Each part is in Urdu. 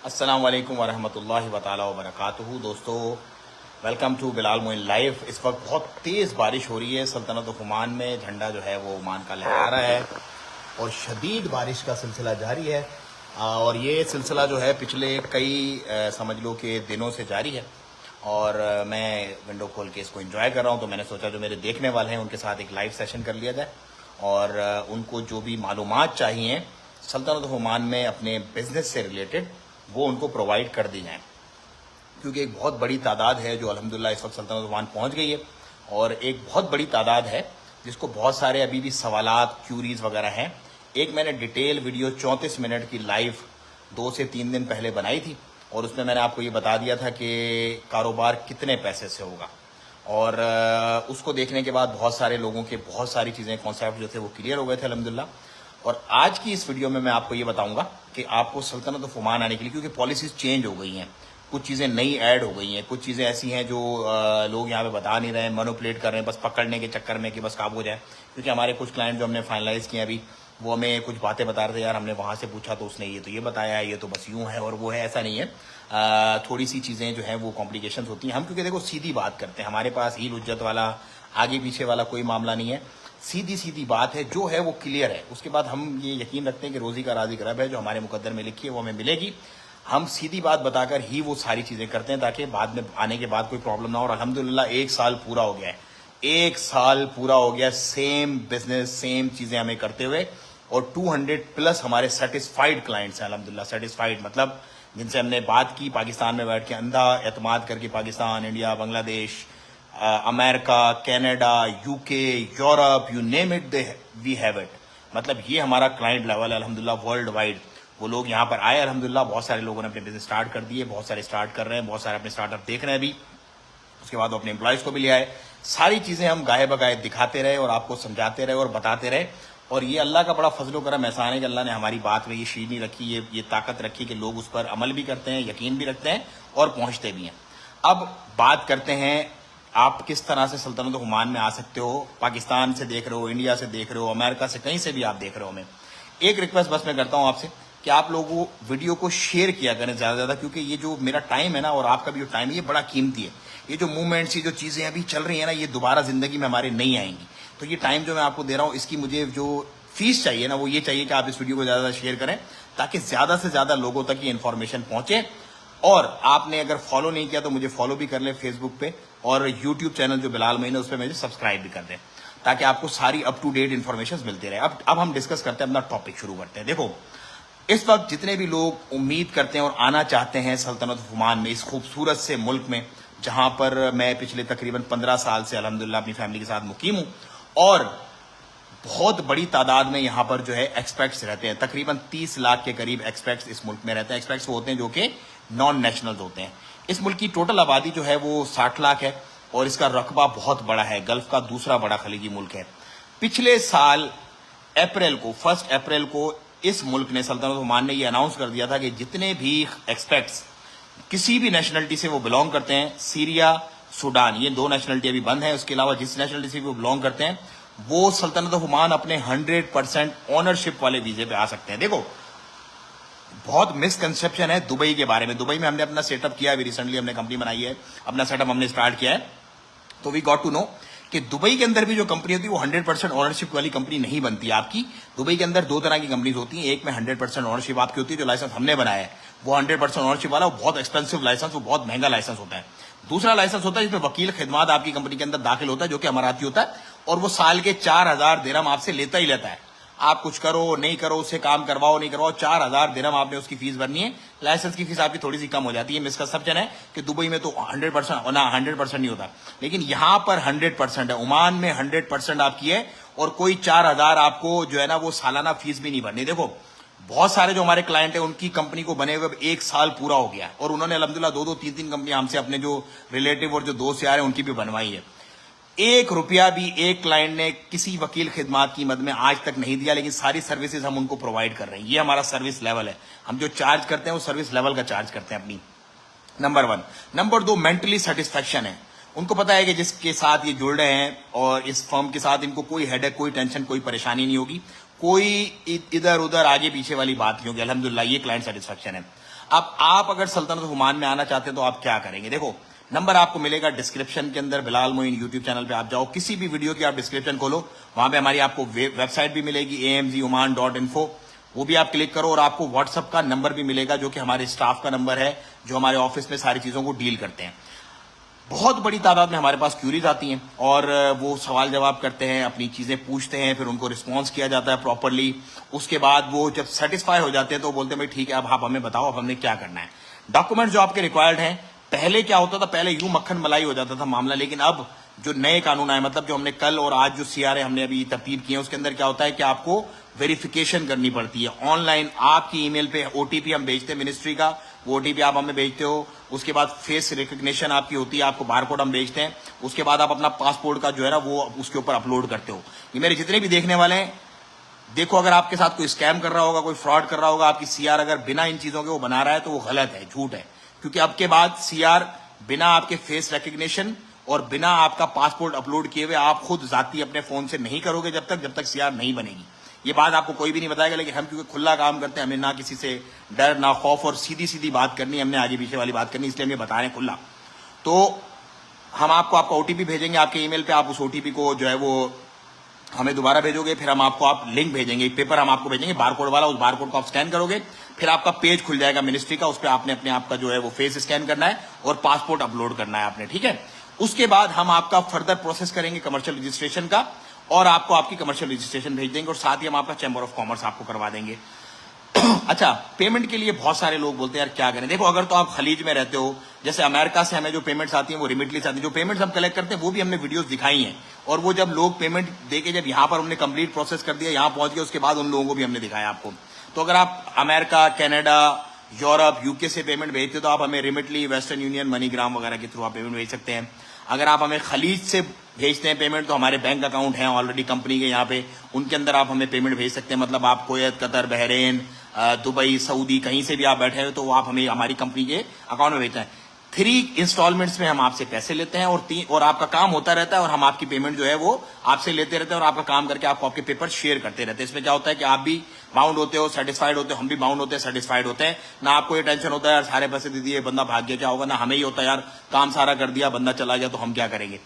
السلام علیکم ورحمۃ اللہ وبرکاتہ دوستو، welcome to Bilal Moin live. اس وقت بہت تیز بارش ہو رہی ہے سلطنت عمان میں، جھنڈا جو ہے وہ عمان کا لہرا رہا ہے اور شدید بارش کا سلسلہ جاری ہے، اور یہ سلسلہ جو ہے پچھلے کئی سمجھ لو کہ دنوں سے جاری ہے، اور میں ونڈو کھول کے اس کو انجوائے کر رہا ہوں۔ تو میں نے سوچا جو میرے دیکھنے والے ہیں ان کے ساتھ ایک لائیو سیشن کر لیا جائے، اور ان کو جو بھی معلومات چاہیے سلطنت عمان میں اپنے بزنس سے ریلیٹڈ وہ ان کو پرووائڈ کر دی جائیں، کیونکہ ایک بہت بڑی تعداد ہے جو الحمدللہ اس وقت سلطنت عمان پہنچ گئی ہے، اور ایک بہت بڑی تعداد ہے جس کو بہت سارے ابھی بھی سوالات کیوریز وغیرہ ہیں۔ ایک میں نے ڈیٹیل ویڈیو 34 منٹ کی لائیو 2 سے 3 دن پہلے بنائی تھی، اور اس میں نے آپ کو یہ بتا دیا تھا کہ کاروبار کتنے پیسے سے ہوگا، اور اس کو دیکھنے کے بعد بہت سارے لوگوں کے بہت ساری چیزیں کانسیپٹ جو تھے وہ کلیئر ہو گئے تھے الحمدللہ۔ اور آج کی اس ویڈیو میں میں آپ کو یہ بتاؤں گا کہ آپ کو سلطنت آف عمان آنے کے لیے، کیونکہ پالیسیز چینج ہو گئی ہیں، کچھ چیزیں نئی ایڈ ہو گئی ہیں، کچھ چیزیں ایسی ہیں جو لوگ یہاں پہ بتا نہیں رہے ہیں، مینوپولیٹ کر رہے ہیں بس پکڑنے کے چکر میں کہ بس قابو ہو جائے۔ کیونکہ ہمارے کچھ کلائنٹ جو ہم نے فائنلائز کیے ابھی، وہ ہمیں کچھ باتیں بتا رہے تھے، یار ہم نے وہاں سے پوچھا تو اس نے یہ تو یہ بتایا ہے، یہ تو بس یوں ہے اور وہ ہے، ایسا نہیں ہے۔ تھوڑی سی چیزیں جو ہیں وہ کمپلیکیشنز ہوتی ہیں۔ ہم کیونکہ دیکھو سیدھی بات کرتے ہیں، ہمارے پاس ہیل حجت والا آگے پیچھے والا کوئی معاملہ نہیں ہے، سیدھی بات ہے، جو ہے وہ کلیئر ہے۔ اس کے بعد ہم یہ یقین رکھتے ہیں کہ روزی کا رازق رب ہے، جو ہمارے مقدر میں لکھی ہے وہ ہمیں ملے گی۔ ہم سیدھی بات بتا کر ہی وہ ساری چیزیں کرتے ہیں تاکہ بعد میں آنے کے بعد کوئی پرابلم نہ ہو۔ اور الحمدللہ 1 سال پورا ہو گیا ہے، 1 سال پورا ہو گیا سیم بزنس سیم چیزیں ہمیں کرتے ہوئے، اور 200+ ہمارے سیٹسفائیڈ کلائنٹس ہیں الحمدللہ۔ سیٹسفائیڈ مطلب جن سے ہم نے بات کی، پاکستان میں بیٹھ کے اندھا اعتماد کر کے، پاکستان، انڈیا، بنگلہ دیش، امریکہ، Canada, U K, Europe, you name it we have it. مطلب یہ ہمارا کلائنٹ لیول ہے الحمدللہ ورلڈ وائڈ۔ وہ لوگ یہاں پر آئے الحمدللہ، بہت سارے لوگوں نے اپنے بزنس سٹارٹ کر دیے، بہت سارے سٹارٹ کر رہے ہیں، بہت سارے اپنے سٹارٹ اپ دیکھ رہے ہیں ابھی۔ اس کے بعد وہ اپنے امپلائیز کو بھی لے آئے۔ ساری چیزیں ہم گاہے بگاہے دکھاتے رہے اور آپ کو سمجھاتے رہے اور بتاتے رہے، اور یہ اللہ کا بڑا فضل و کرم احسان ہے کہ اللہ نے ہماری بات میں یہ شیرینی رکھی، یہ طاقت رکھی کہ لوگ اس پر عمل بھی کرتے ہیں، یقین بھی رکھتے ہیں اور پہنچتے بھی ہیں۔ اب بات کرتے ہیں آپ کس طرح سے سلطنت عمان میں آ سکتے ہو۔ پاکستان سے دیکھ رہے ہو، انڈیا سے دیکھ رہے ہو، امریکہ سے، کہیں سے بھی آپ دیکھ رہے ہو، ہمیں ایک ریکویسٹ بس میں کرتا ہوں آپ سے کہ آپ لوگوں ویڈیو کو شیئر کیا کریں زیادہ سے زیادہ، کیونکہ یہ جو میرا ٹائم ہے نا اور آپ کا بھی جو ٹائم ہے یہ بڑا قیمتی ہے۔ یہ جو موومنٹس، یہ جو چیزیں ابھی چل رہی ہیں نا، یہ دوبارہ زندگی میں ہمارے نہیں آئیں گی۔ تو یہ ٹائم جو میں آپ کو دے رہا ہوں، اس کی مجھے جو فیس چاہیے نا وہ یہ چاہیے کہ آپ اس ویڈیو کو زیادہ شیئر کریں تاکہ زیادہ سے زیادہ لوگوں تک یہ انفارمیشن پہنچے۔ اور آپ نے اگر فالو نہیں کیا تو مجھے فالو بھی کر لیں فیس بک پہ، اور یوٹیوب چینل جو بلال معین ہے اس پہ مجھے سبسکرائب بھی کر دیں تاکہ آپ کو ساری اپ ٹو ڈیٹ انفارمیشن ملتے رہے۔ اب ہم ڈسکس کرتے ہیں، اپنا ٹاپک شروع کرتے ہیں۔ دیکھو اس وقت جتنے بھی لوگ امید کرتے ہیں اور آنا چاہتے ہیں سلطنت عمان میں، اس خوبصورت سے ملک میں جہاں پر میں پچھلے تقریباً 15 سال سے الحمدللہ اپنی فیملی کے ساتھ مقیم ہوں، اور بہت بڑی تعداد میں یہاں پر جو ہے ایکسپیکٹس رہتے ہیں، تقریباً 30 لاکھ کے قریب ایکسپیکٹس اس ملک میں رہتے ہیں۔ ایکسپیکٹس وہ ہوتے ہیں جو کہ نان نیشنلز ہوتے ہیں۔ اس ملک کی ٹوٹل آبادی جو ہے وہ 60 لاکھ ہے، اور اس کا رقبہ بہت بڑا ہے، گلف کا دوسرا بڑا خلیجی ملک ہے۔ پچھلے سال اپریل کو 1 اپریل کو اس ملک نے، سلطنت عمان نے یہ اناؤنس کر دیا تھا کہ جتنے بھی ایکسپیکٹس کسی بھی نیشنلٹی سے وہ بلونگ کرتے ہیں، سیریا، سوڈان، یہ 2 نیشنلٹی ابھی بند ہیں، اس کے علاوہ جس نیشنلٹی سے وہ بلونگ کرتے ہیں وہ سلطنت عمان اپنے 100% اونرشپ والے ویزے پہ آ سکتے ہیں۔ دیکھو بہت مسکنسیپشن ہے دبئی کے بارے میں۔ دبئی میں ہم نے اپنا سیٹ اپ کیا ہے، ابھی ریسنٹلی ہم نے کمپنی بنائی ہے، اپنا سیٹ اپ ہم نے اسٹارٹ کیا ہے، تو وی گاٹ ٹو نو کہ دبئی کے اندر بھی جو کمپنی ہوتی ہے وہ 100% اونرشپ والی کمپنی نہیں بنتی آپ کی۔ دبئی کے اندر 2 طرح کی کمپنیز ہوتی ہیں، ایک میں 100% اونرشپ آپ کی ہوتی ہے، جو لائسنس ہم نے بنایا ہے وہ 100% اونرشپ والا، وہ بہت ایکسپینسو لائسنس، وہ بہت مہنگا لائسنس ہوتا ہے۔ دوسرا لائسنس ہوتا ہے جس میں وکیل خدمات آپ کی کمپنی کے اندر داخل ہوتا ہے، جو کہ اماراتی ہوتا ہے، اور وہ سال کے 4000 درہم آپ سے لیتا ہی لیتا ہے۔ آپ کچھ کرو نہیں کرو، اس سے کام کرواؤ نہیں کرواؤ، 4000 درہم آپ نے اس کی فیس بھرنی ہے۔ لائسنس کی فیس آپ کی تھوڑی سی کم ہو جاتی ہے۔ مسکنسیپشن ہے کہ دبئی میں تو 100% نہ 100% نہیں ہوتا، لیکن یہاں پر 100% ہے، عمان میں 100% آپ کی ہے، اور کوئی 4000 آپ کو جو ہے نا وہ سالانہ فیس بھی نہیں بھرنی۔ دیکھو بہت سارے جو ہمارے کلائنٹ ہیں ان کی کمپنی کو بنے ہوئے 1 سال پورا ہو گیا، اور انہوں نے الحمدللہ 2 3 کمپنیاں ہم سے، اپنے جو ریلیٹو اور جو دوست یار ہیں ان کی بھی بنوائی ہے۔ 1 روپیہ بھی ایک کلائنٹ نے کسی وکیل خدمات کی مد میں آج تک نہیں دیا، لیکن ساری سروسز ہم ان کو پرووائڈ کر رہے ہیں۔ یہ ہمارا سروس لیول ہے، ہم جو چارج کرتے ہیں وہ سروس لیول کا چارج کرتے ہیں اپنی، نمبر 1۔ نمبر 2 مینٹلی سیٹسفیکشن ہے۔ ان کو پتا ہے کہ جس کے ساتھ یہ جڑ رہے ہیں اور اس فرم کے ساتھ ان کو کوئی ہیڈیک، کوئی ٹینشن، کوئی پریشانی نہیں ہوگی، کوئی ادھر ادھر آگے پیچھے والی بات نہیں ہوگی. الحمدللہ یہ کلائنٹ سیٹسفیکشن ہے. اب آپ اگر سلطنت عمان میں آنا چاہتے ہیں تو آپ کیا کریں گے؟ دیکھو نمبر آپ کو ملے گا ڈسکرپشن کے اندر. بلال معین یوٹیوب چینل پہ آپ جاؤ, کسی بھی ویڈیو کی آپ ڈسکرپشن کھولو, وہاں پہ ہماری آپ کو ویب سائٹ بھی ملے گی amzoman.info, وہ بھی آپ کلک کرو, اور آپ کو واٹس ایپ کا نمبر بھی ملے گا جو کہ ہمارے اسٹاف کا نمبر ہے جو ہمارے آفس میں ساری چیزوں کو ڈیل کرتے ہیں. بہت بڑی تعداد میں ہمارے پاس کیوریز آتی ہیں اور وہ سوال جواب کرتے ہیں, اپنی چیزیں پوچھتے ہیں, پھر ان کو رسپانس کیا جاتا ہے پراپرلی. اس کے بعد وہ جب سیٹسفائی ہو جاتے ہیں تو بولتے ہیں بھائی ٹھیک ہے اب آپ ہمیں بتاؤ اب ہم نے کیا کرنا ہے. ڈاکومنٹ جو آپ کے ریکوائرڈ ہیں, پہلے کیا ہوتا تھا, پہلے یوں مکھن ملائی ہو جاتا تھا معاملہ, لیکن اب جو نئے قانون آئے, مطلب جو ہم نے کل اور آج جو CRA ہم نے ابھی ترتیب کیے ہیں, اس کے اندر کیا ہوتا ہے کہ آپ کو ویریفیکیشن کرنی پڑتی ہے آن لائن. آپ کی ای میل پہ OTP ہم بھیجتے ہیں منسٹری کا, وہ OTP آپ ہمیں بھیجتے ہو. اس کے بعد فیس ریکگنیشن آپ کی ہوتی ہے, آپ کو بار کوڈ ہم بھیجتے ہیں. اس کے بعد آپ اپنا پاسپورٹ کا جو ہے نا وہ اس کے اوپر اپلوڈ کرتے ہو. یہ میرے جتنے بھی دیکھنے والے ہیں, دیکھو اگر آپ کے ساتھ کوئی اسکیم کر رہا ہوگا, کوئی فراڈ کر رہا ہوگا, آپ کی CR اگر بنا ان چیزوں کے وہ بنا رہا ہے تو وہ غلط ہے, جھوٹ ہے. کیونکہ اب کے بعد CR بنا آپ کے فیس ریکگنیشن اور بنا آپ کا پاسپورٹ اپلوڈ کیے ہوئے آپ خود ذاتی اپنے فون سے نہیں کرو گے جب تک CR نہیں بنے گی. یہ بات آپ کو کوئی بھی نہیں بتائے گا, لیکن ہم کیونکہ کھلا کام کرتے ہیں, ہمیں نہ کسی سے ڈر نہ خوف, اور سیدھی سیدھی بات کرنی, ہم نے آگے پیچھے والی بات کرنی, اس لیے ہم یہ بتا رہے ہیں کھلا. تو ہم آپ کو آپ کا OTP بھیجیں گے آپ کے ای میل پہ, آپ اس OTP کو جو ہے وہ ہمیں دوبارہ بھیجو گے, پھر ہم آپ کو لنک بھیجیں گے, ایک پیپر ہم آپ کو بھیجیں گے بار کوڈ والا, اس بار کوڈ کو آپ اسکین کرو گے, پھر آپ کا پیج کھل جائے گا منسٹری کا, اس پہ آپ نے اپنے آپ کا جو ہے وہ فیس اسکین کرنا ہے اور پاسپورٹ اپلوڈ کرنا ہے آپ نے, ٹھیک ہے. اس کے بعد ہم آپ کا فردر پروسیس کریں گے کمرشل رجسٹریشن کا, اور آپ کو آپ کی کمرشل رجسٹریشن بھیج دیں گے, اور ساتھ ہی ہم آپ کا چیمبر آف کامرس آپ کو کروا دیں گے. اچھا, پیمنٹ کے لیے بہت سارے لوگ بولتے ہیں یار کیا کریں. دیکھو اگر تو آپ خلیج میں رہتے ہو, جیسے امریکہ سے ہمیں جو پیمنٹس آتی ہیں وہ ریمیٹلیز آتی ہیں, جو پیمنٹس ہم کلیکٹ کرتے ہیں وہ بھی ہم نے ویڈیوز دکھائی ہیں, اور وہ جب لوگ پیمنٹ دے کے جب یہاں پر ہم نے کمپلیٹ پروسیس کر دیا, یہاں پہنچ گئے, اس کے بعد ان لوگوں کو بھی ہم نے دکھایا آپ کو. تو اگر آپ امریکہ, کینیڈا, یورپ, UK سے پیمنٹ بھیجتے تو آپ ہمیں ریمیٹلی, ویسٹرن یونین, منی گرام وغیرہ کے تھرو آپ پیمنٹ بھیج سکتے ہیں. اگر آپ ہمیں خلیج سے بھیجتے ہیں پیمنٹ تو ہمارے بینک اکاؤنٹ ہیں آلریڈی کمپنی کے یہاں پہ, ان کے اندر آپ ہمیں پیمنٹ بھیج سکتے ہیں. مطلب آپ کویت, قطر, بحرین, دبئی, سعودی, کہیں سے بھی آپ بیٹھے ہوئے تو وہ آپ ہمیں ہماری کمپنی کے اکاؤنٹ میں بھیجتے ہیں. 3 انسٹالمنٹس میں ہم آپ سے پیسے لیتے ہیں, اور آپ کا کام ہوتا رہتا ہے, اور ہم آپ کی پیمنٹ جو ہے وہ آپ سے لیتے رہتے ہیں, اور آپ کا کام کر کے آپ کو آپ کے پیپر شیئر کرتے رہتے ہیں. اس میں کیا ہوتا ہے کہ آپ بھی باؤنڈ ہوتے ہو, سیٹسفائڈ ہوتے ہو, ہم بھی باؤنڈ ہوتے ہیں, سیٹسفائڈ ہوتے ہیں. نہ آپ کو یہ ٹینشن ہوتا ہے یار سارے پیسے دے دیے بندہ بھاگ گیا کیا ہوگا, نہ ہمیں ہی ہوتا ہے یار کام سارا کر دیا بندہ چلا گیا تو ہم کیا کریں گے.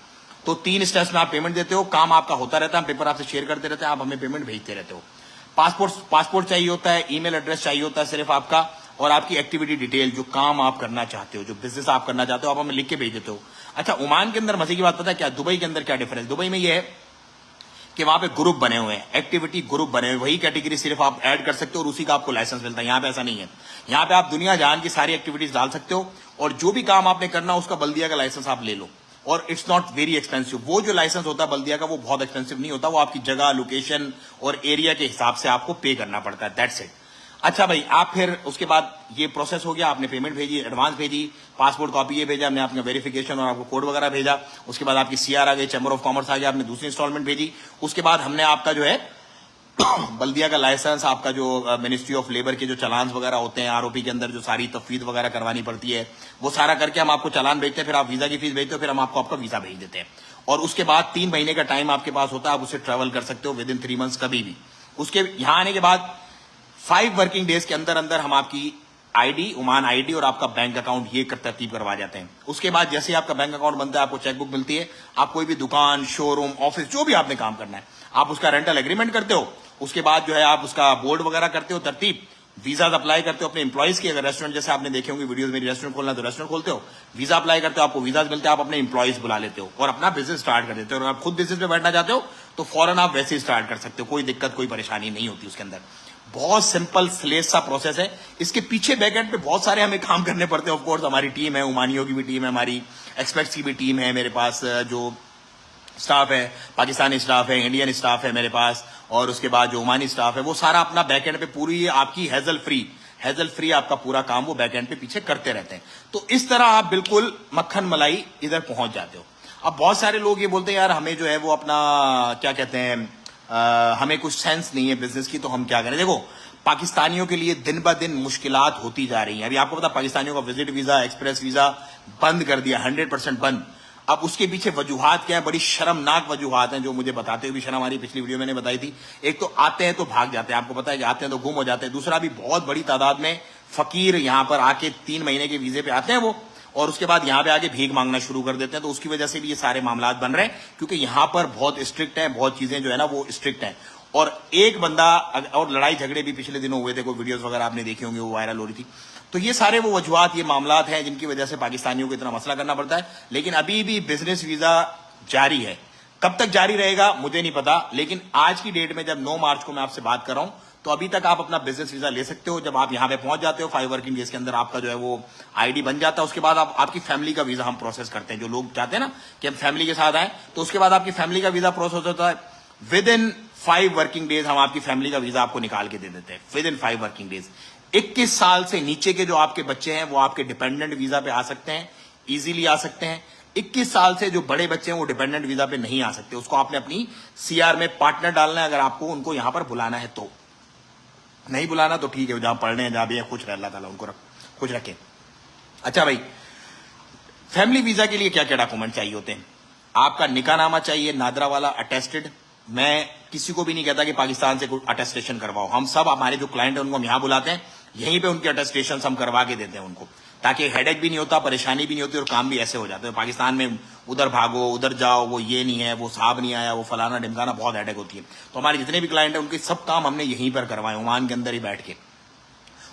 تو 3 اسٹیپس میں آپ پیمنٹ دیتے ہو, کام آپ کا ہوتا رہتا ہے, ہم پیپر آپ سے شیئر کرتے رہتے ہیں, آپ ہمیں پیمنٹ بھیجتے رہتے ہو. پاسپورٹ چاہیے ہوتا ہے, ای میل ایڈریس چاہیے ہوتا ہے صرف آپ کا, اور آپ کی ایکٹیویٹی ڈیٹیل, جو کام آپ کرنا چاہتے ہو, جو بزنس آپ کرنا چاہتے ہو, آپ ہمیں لکھ کے بھیج دیتے ہو. اچھا, عمان کے اندر مزے کی بات پتہ ہے کیا, دبئی کے اندر کیا ڈفرنس. دبئی میں یہ ہے کہ وہاں پہ گروپ بنے ہوئے ہیں, ایکٹیویٹی گروپ بنے ہوئے, وہی کیٹیگری صرف آپ ایڈ کر سکتے ہو اور اسی کا آپ کو لائسنس ملتا ہے. یہاں پہ ایسا نہیں ہے, یہاں پہ آپ دنیا جہان کی ساری ایکٹیویٹیز ڈال سکتے ہو, اور جو بھی کام آپ نے کرنا اس کا بلدیہ کا لائسنس آپ لے لو, اور اٹس ناٹ ویری ایکسپینسو. وہ جو لائسنس ہوتا ہے بلدیہ کا وہ بہت ایکسپینسو نہیں ہوتا, وہ آپ کی جگہ, لوکیشن اور ایریا کے حساب سے آپ کو پے کرنا پڑتا ہے, دیٹس اٹ. اچھا بھائی, آپ پھر اس کے بعد یہ پروسیس ہو گیا, آپ نے پیمنٹ بھیجی, ایڈوانس بھیجی, پاسپورٹ کاپی یہ بھیجا, ہم نے آپ کا ویریفیکیشن اور آپ کو کوڈ وغیرہ بھیجا. اس کے بعد آپ کی CR آ گئی, چیمبر آف کامرس آ گیا, آپ نے دوسری انسٹالمنٹ بھیجی. اس کے بعد ہم نے آپ کا جو ہے بلدیہ کا لائسنس, آپ کا جو منسٹری آف لیبر کے جو چلانس وغیرہ ہوتے ہیں, ROP کے اندر جو ساری تفویض وغیرہ کروانی پڑتی ہے, وہ سارا کر کے ہم آپ کو چلان بھیجتے ہیں. پھر آپ ویزا کی فیس بھیجتے ہو, پھر ہم آپ کو آپ کا ویزا بھیج دیتے ہیں, اور اس کے بعد 3 مہینے کا ٹائم آپ کے پاس ہوتا ہے, آپ اسے ٹریول کر سکتے ہو ود ان 3 منتھس کبھی بھی. اس کے یہاں آنے کے بعد 5 ورکنگ ڈیز کے اندر اندر ہم آپ کی ID, عمان ID اور آپ کا بینک اکاؤنٹ یہ ترتیب کروا جاتے ہیں. اس کے بعد جیسے آپ کا بینک اکاؤنٹ بنتا ہے, آپ کو چیک بک ملتی ہے, آپ کوئی بھی دکان, شو روم, آفس, جو بھی آپ نے کام کرنا ہے, آپ اس کا رینٹل ایگریمنٹ کرتے ہو. اس کے بعد جو ہے آپ اس کا بورڈ وغیرہ کرتے ہو, ترتیب, ویزاز اپلائی کرتے ہو اپنے امپلائیز کی. اگر ریسٹورنٹ جیسے آپ نے دیکھے ہوں گے ویڈیوز میں, ریسٹورنٹ کھولنا ہے تو ریسٹورنٹ کھولتے ہو, ویزا اپلائی کرتے ہو, آپ کو ویزاز ملتے ہیں, آپ اپنے امپلائیز بلا لیتے ہو اور اپنا بزنس اسٹارٹ کر دیتے ہو. اور آپ خود بزنس میں بیٹھنا چاہتے ہو تو فوراً آپ ویسے ہی اسٹارٹ کر سکتے ہو, کوئی دقت, کوئی پریشانی نہیں ہوتی اس کے اندر. بہت سمپل سلیس سا پروسیس ہے. اس کے پیچھے بیک اینڈ پہ بہت سارے ہمیں کام کرنے پڑتے ہیں. آف کورس ہماری ٹیم ہے, عمانیوں کی بھی ٹیم ہے, ہماری ایکسپرٹس کی بھی ٹیم ہے, میرے پاس جو اسٹاف ہے, پاکستانی اسٹاف ہے, انڈین اسٹاف ہے میرے پاس, اور اس کے بعد جو عمانی اسٹاف ہے وہ سارا اپنا بیک اینڈ پہ پوری آپ کی ہیزل فری آپ کا پورا کام وہ بیک اینڈ پہ پیچھے کرتے رہتے ہیں. تو اس طرح آپ بالکل مکھن ملائی ادھر پہنچ جاتے ہو. اب بہت سارے لوگ یہ بولتے ہیں یار ہمیں جو ہے وہ اپنا کیا کہتے ہیں, ہمیں کچھ سینس نہیں ہے بزنس کی, تو ہم کیا کریں. دیکھو پاکستانیوں کے لیے دن بہ دن مشکلات ہوتی جا رہی ہیں. ابھی آپ کو پتا پاکستانیوں کا وزٹ ویزا, ایکسپریس ویزا بند کر دیا, 100% بند. اب اس کے پیچھے وجوہات کیا ہیں؟ بڑی شرمناک وجوہات ہیں جو مجھے بتاتے ہوئے بھی شرم آ رہی. پچھلی ویڈیو میں نے بتائی تھی. ایک تو آتے ہیں تو بھاگ جاتے ہیں, آپ کو پتا ہے کہ آتے ہیں تو گم ہو جاتے ہیں. دوسرا بھی بہت بڑی تعداد میں فقیر یہاں پر آ کے 3 مہینے کے ویزے پہ آتے ہیں وہ, اور اس کے بعد یہاں پہ آ کے بھیک مانگنا شروع کر دیتے ہیں. تو اس کی وجہ سے بھی یہ سارے معاملات بن رہے ہیں, کیونکہ یہاں پر بہت اسٹرکٹ ہیں, بہت چیزیں جو ہے نا وہ اسٹرکٹ ہیں. اور ایک بندہ, اور لڑائی جھگڑے بھی پچھلے دنوں ہوئے تھے, کوئی ویڈیوز وغیرہ آپ نے دیکھی ہوں گے, وہ وائرل ہو رہی تھی. تو یہ سارے وہ وجوہات, یہ معاملات ہیں جن کی وجہ سے پاکستانیوں کو اتنا مسئلہ کرنا پڑتا ہے. لیکن ابھی بھی بزنس ویزا جاری ہے. کب تک جاری رہے گا مجھے نہیں پتا, لیکن آج کی ڈیٹ میں جب 9 مارچ کو میں آپ سے بات کر رہا ہوں, تو ابھی تک آپ اپنا بزنس ویزا لے سکتے ہو. جب آپ یہاں پہ پہنچ جاتے ہو 5 ورکنگ ڈیز کے اندر آپ کا جو ہے وہ آئی ڈی بن جاتا ہے. اس کے بعد آپ کی فیملی کا ویزا ہم پروسیس کرتے ہیں. جو لوگ چاہتے ہیں نا کہ ہم فیملی کے ساتھ آئیں, تو اس کے بعد آپ کی فیملی کا ویزا پروسیس ہوتا ہے. ود ان 5 ورکنگ ڈیز ہم آپ کی فیملی کا ویزا آپ کو نکال کے دے دیتے ہیں. With in 5 working days. 21 سال سے نیچے کے جو آپ کے بچے ہیں وہ آپ کے ڈیپینڈنٹ ویزا پہ آ سکتے ہیں, ایزیلی آ سکتے ہیں. 21 سال سے جو بڑے بچے ہیں وہ ڈیپینڈنٹ ویزا پہ نہیں آ سکتے. اس کو آپ نے اپنی سی آر میں پارٹنر ڈالنا ہے, اگر آپ کو ان کو یہاں پر بلانا ہے تو. نہیں بلانا تو ٹھیک ہے, جہاں پڑھنے ہیں جہاں بھی ہے, خوش رہے, اللہ تعالیٰ ان کو خوش رکھے. اچھا بھائی, فیملی ویزا کے لیے کیا کیا ڈاکومنٹ چاہیے ہوتے ہیں؟ آپ کا نکاح نامہ چاہیے, نادرا والا اٹیسٹڈ. میں کسی کو بھی نہیں کہتا کہ پاکستان سے کوئی اٹیسٹیشن کرواؤ. ہم سب, ہمارے جو کلائنٹ ہیں ان کو ہم یہاں بلاتے ہیں, یہیں پہ ان کی اٹیسٹیشن ہم کروا کے دیتے ہیں ان کو, تاکہ ہیڈ ایک بھی نہیں ہوتا, پریشانی بھی نہیں ہوتی, اور کام بھی ایسے ہو جاتے ہیں. پاکستان میں ادھر بھاگو, ادھر جاؤ, وہ یہ نہیں ہے, وہ صاحب نہیں آیا, وہ فلانا ڈمکانا, بہت ہیڈ ایک ہوتی ہے. تو ہمارے جتنے بھی کلائنٹ ہیں ان کے سب کام ہم نے یہیں پر کروائے, عمان کے اندر ہی بیٹھ کے.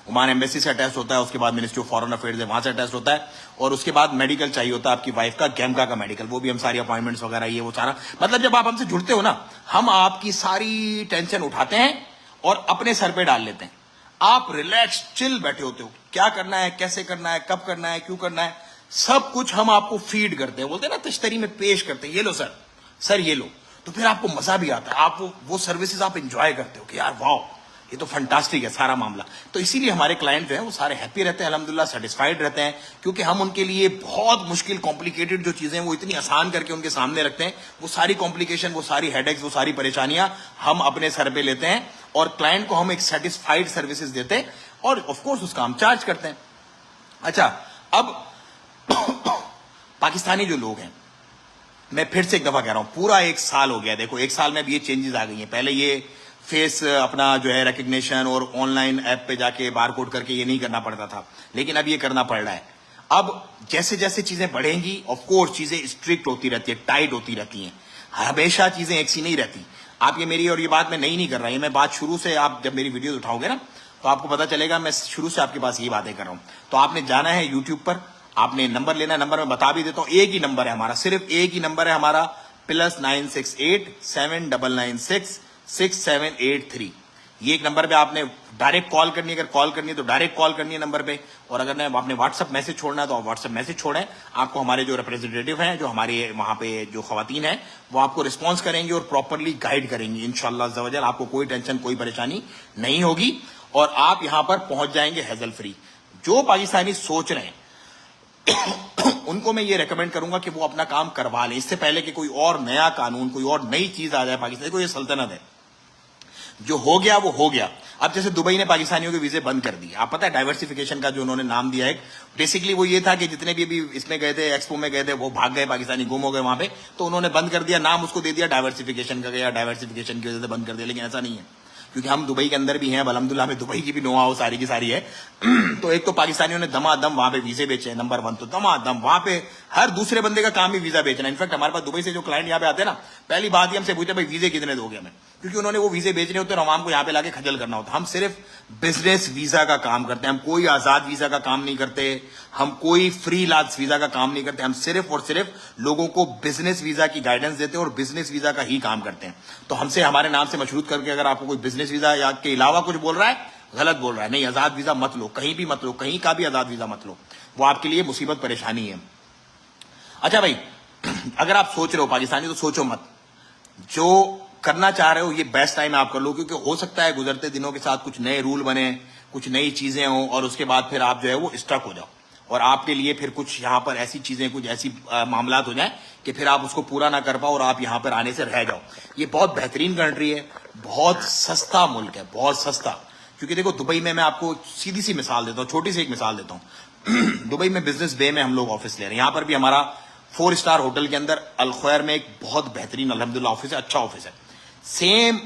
عمان ایمبیسی سے اٹیسٹ ہوتا ہے, اس کے بعد منسٹری آف فارن افیئرز ہے, وہاں سے اٹیسٹ ہوتا ہے. اور اس کے بعد میڈیکل چاہیے ہوتا ہے آپ کی وائف کا, گیمکا کا میڈیکل, وہ بھی ہم ساری اپوائنٹمنٹس وغیرہ یہ وہ سارا. مطلب جب آپ ہم سے جڑتے ہو نا, ہم آپ کی ساری ٹینشن اٹھاتے ہیں اور اپنے سر پہ ڈال لیتے ہیں. آپ ریلیکس چل بیٹھے ہوتے ہو, کیا کرنا ہے, کیسے کرنا ہے, کب کرنا ہے, کیوں کرنا ہے, سب کچھ ہم آپ کو فیڈ کرتے ہیں. بولتے ہیں نا تشتری میں پیش کرتے ہیں, یہ لو سر یہ لو. تو پھر آپ کو مزہ بھی آتا ہے, آپ وہ سروسز آپ انجوائے کرتے ہو کہ یار واو, یہ تو فنٹاسٹک ہے سارا معاملہ. تو اسی لیے ہمارے کلائنٹ جو ہیں وہ سارے ہیپی رہتے ہیں, الحمدللہ سیٹسفائیڈ رہتے ہیں, کیونکہ ہم ان کے لیے بہت مشکل کمپلیکیٹڈ جو چیزیں وہ اتنی آسان کر کے ان کے سامنے رکھتے ہیں. وہ ساری کمپلیکیشن, وہ ساری ہیڈ ایکس, وہ ساری پریشانیاں ہم اپنے سر پہ لیتے ہیں, اور کلائنٹ کو ہم ایک سیٹسفائیڈ سروسز دیتے ہیں, اور آف کورس اس کا ہم چارج کرتے ہیں. اچھا, اب پاکستانی جو لوگ ہیں, میں پھر سے ایک دفعہ کہہ رہا ہوں, پورا 1 سال ہو گیا. دیکھو 1 سال میں اب یہ چینجز آ گئی ہیں. پہلے یہ فیس اپنا جو ہے ریکگنیشن اور آن لائن ایپ پہ جا کے بار کوڈ کر کے یہ نہیں کرنا پڑتا تھا, لیکن اب یہ کرنا پڑ رہا ہے. اب جیسے جیسے چیزیں بڑھیں گی, آف کورس چیزیں اسٹرکٹ ہوتی رہتی ہیں, ٹائٹ ہوتی رہتی ہیں, ہمیشہ چیزیں ایک سی نہیں رہتی. آپ یہ میری, اور یہ بات میں نہیں کر رہا, یہ میں بات شروع سے, آپ جب میری ویڈیوز اٹھاؤ گے نا تو آپ کو پتا چلے گا میں شروع سے آپ کے پاس یہ باتیں کر رہا ہوں. تو آپ نے جانا ہے یوٹیوب پر, آپ نے نمبر لینا ہے, نمبر میں بتا بھی دیتا ہوں, ایک ہی نمبر ہے ہمارا, صرف ایک ہی نمبر ہے ہمارا, +968 796 6783. یہ ایک نمبر پہ آپ نے ڈائریکٹ کال کرنی ہے. اگر کال کرنی ہے تو ڈائریکٹ کال کرنی ہے نمبر پہ, اور اگر آپ نے واٹس ایپ میسج چھوڑنا ہے تو آپ واٹس ایپ میسج چھوڑیں. آپ کو ہمارے جو ریپرزینٹیو ہیں, جو ہمارے وہاں پہ جو خواتین ہیں, وہ آپ کو رسپانس کریں گے اور پراپرلی گائیڈ کریں گے انشاءاللہ عز و جل. آپ کو کوئی ٹینشن, کوئی پریشانی نہیں ہوگی, اور آپ یہاں پر پہنچ جائیں گے ہیزل فری. جو پاکستانی سوچ رہے ہیں ان کو میں یہ ریکمینڈ کروں گا کہ وہ اپنا کام کروا لیں, اس سے پہلے کہ کوئی اور نیا قانون, کوئی اور نئی چیز آ جائے پاکستان کو. یہ سلطنت ہے, جو ہو گیا وہ ہو گیا. اب جیسے دبئی نے پاکستانیوں کے ویزے بند کر دیے, آپ پتہ ہے ڈائیورسفیکیشن کا جو انہوں نے نام دیا ہے, بیسکلی وہ یہ تھا کہ جتنے بھی ابھی اس میں گئے تھے, ایکسپو میں گئے تھے, وہ بھاگ گئے پاکستانی, گم ہو گئے وہاں پہ, تو انہوں نے بند کر دیا, نام اس کو دے دیا ڈائیورسفیکیشن کا, یا ڈائیورسفیکیشن کی وجہ سے بند کر دیا. لیکن ایسا نہیں ہے, کیونکہ ہم دبئی کے اندر بھی ہیں, الحمدللہ ہمیں دبئی کی بھی نو ہاؤ ساری کی ساری ہے. تو ایک تو پاکستانیوں نے دما دم وہاں پہ ویزے بیچے ہیں, نمبر 1 تو دما دم وہاں پہ ہر دوسرے بندے کا کام ہی ویزا بیچنا. انفیکٹ ہمارے پاس دبئی سے جو کلائنٹ یہاں پہ آتے ہیں نا, پہلی بات ہی ہم سے پوچھتے ہیں بھائی ویزے کتنے دو گے ہمیں, کیونکہ انہوں نے وہ ویزے بیچنے ہوتے ہیں اور عوام کو یہاں پہ لا کے کھجل کرنا ہوتا ہے. ہم صرف بزنس ویزا کا کام کرتے ہیں, ہم کوئی آزاد ویزا کا کام نہیں کرتے, ہم کوئی فری لانس ویزا کا کام نہیں کرتے. ہم صرف اور صرف لوگوں کو بزنس ویزا کی گائیڈنس دیتے ہیں اور بزنس ویزا کا ہی کام کرتے ہیں. تو ہم سے ہمارے نام سے مشروط کر کے اگر آپ کو کوئی بزنس ویزا یا کے علاوہ کچھ بول رہا ہے, غلط بول رہا ہے. نہیں, آزاد ویزا مت لو, کہیں بھی مت لو, کہیں کا بھی آزاد ویزا مت لو, وہ آپ کے لیے مصیبت پریشانی ہے. اچھا بھائی, اگر آپ سوچ رہے ہو پاکستانی, تو سوچو مت, جو کرنا چاہ رہے ہو یہ بیسٹ ٹائم آپ کر لو, کیونکہ ہو سکتا ہے گزرتے دنوں کے ساتھ کچھ نئے رول بنے, کچھ نئی چیزیں ہوں, اور اس کے بعد پھر آپ جو ہے وہ اسٹک ہو جاؤ, اور آپ کے لیے پھر کچھ یہاں پر ایسی چیزیں, کچھ ایسی معاملات ہو جائیں کہ پھر آپ اس کو پورا نہ کر پاؤ اور آپ یہاں پر آنے سے رہ جاؤ. یہ بہت بہترین کنٹری ہے, بہت سستا ملک ہے, بہت سستا. کیونکہ دیکھو دبئی میں آپ کو سیدھی سی مثال دیتا ہوں, چھوٹی سی ایک مثال دیتا ہوں. دبئی میں بزنس بے میں ہم لوگ آفس لے رہے ہیں, یہاں پر بھی ہمارا 4 اسٹار ہوٹل کے اندر الخیر میں ایک بہت بہترین الحمدللہ آفس ہے, اچھا آفس ہے. سیم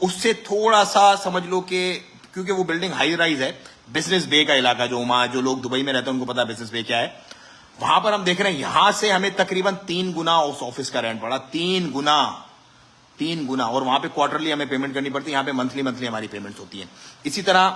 اس سے تھوڑا سا سمجھ لو کہ کیونکہ وہ بلڈنگ ہائی رائز ہے, بزنس بے کا علاقہ جو لوگ دبئی میں رہتے ہیں ان کو پتا بزنس بے کیا ہے, وہاں پر ہم دیکھ رہے ہیں یہاں سے ہمیں تقریباً 3 گنا اس آفس کا رینٹ پڑا, 3 گنا. اور وہاں پہ کوارٹرلی ہمیں پیمنٹ کرنی پڑتی ہے, یہاں پہ منتھلی ہماری پیمنٹس ہوتی ہیں. اسی طرح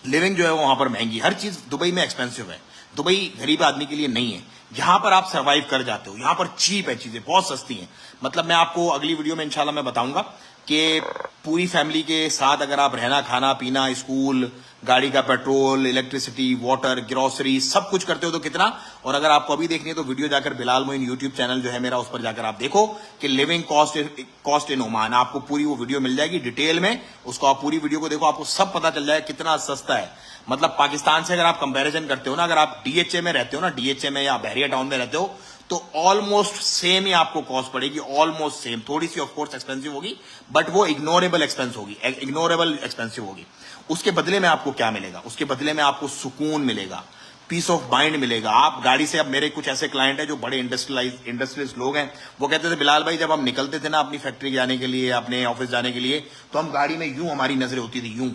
لیونگ جو ہے وہاں پر مہنگی, ہر چیز دبئی میں ایکسپینسو ہے. دبئی غریب آدمی کے لیے نہیں ہے, یہاں پر آپ سروائیو کر جاتے ہو, یہاں پر چیپ ہے, چیزیں بہت سستی ہیں. مطلب میں آپ کو اگلی ویڈیو میں انشاءاللہ میں بتاؤں گا کہ پوری فیملی کے ساتھ اگر آپ رہنا, کھانا پینا, اسکول, گاڑی کا پیٹرول, الیکٹریسٹی, واٹر, گروسری سب کچھ کرتے ہو تو کتنا. اور اگر آپ کو ابھی دیکھنی ہے تو ویڈیو جا کر بلال موئن یوٹیوب چینل جو ہے میرا, اس پر جا کر آپ دیکھو کہ لیونگ کاسٹ ان عمان, آپ کو پوری وہ ویڈیو مل جائے گی ڈیٹیل میں. اس کو آپ پوری ویڈیو کو دیکھو, آپ کو سب پتا چل جائے کتنا سستا ہے. مطلب پاکستان سے اگر آپ کمپیریزن کرتے ہو نا, اگر آپ ڈی ایچ اے میں رہتے ہو نا, ڈی ایچ اے میں یا بحریہ ٹاؤن میں رہتے ہو تو آلموسٹ سیم ہی آپ کو کاسٹ پڑے گی, آلموسٹ سیم. تھوڑی سی آف کورس ایکسپینسو ہوگی بٹ وہ اگنوریبل ایکسپینسو ہوگی. اس کے بدلے میں آپ کو کیا ملے گا, اس کے بدلے میں آپ کو سکون ملے گا, پیس آف مائنڈ ملے گا. آپ گاڑی سے, اب میرے کچھ ایسے کلائنٹ ہیں جو بڑے انڈسٹریلسٹ لوگ ہیں, وہ کہتے تھے بلال بھائی جب ہم نکلتے تھے نا اپنی فیکٹری جانے کے لیے, اپنے آفس جانے کے لیے, تو ہم گاڑی میں یوں ہماری نظریں ہوتی تھی یوں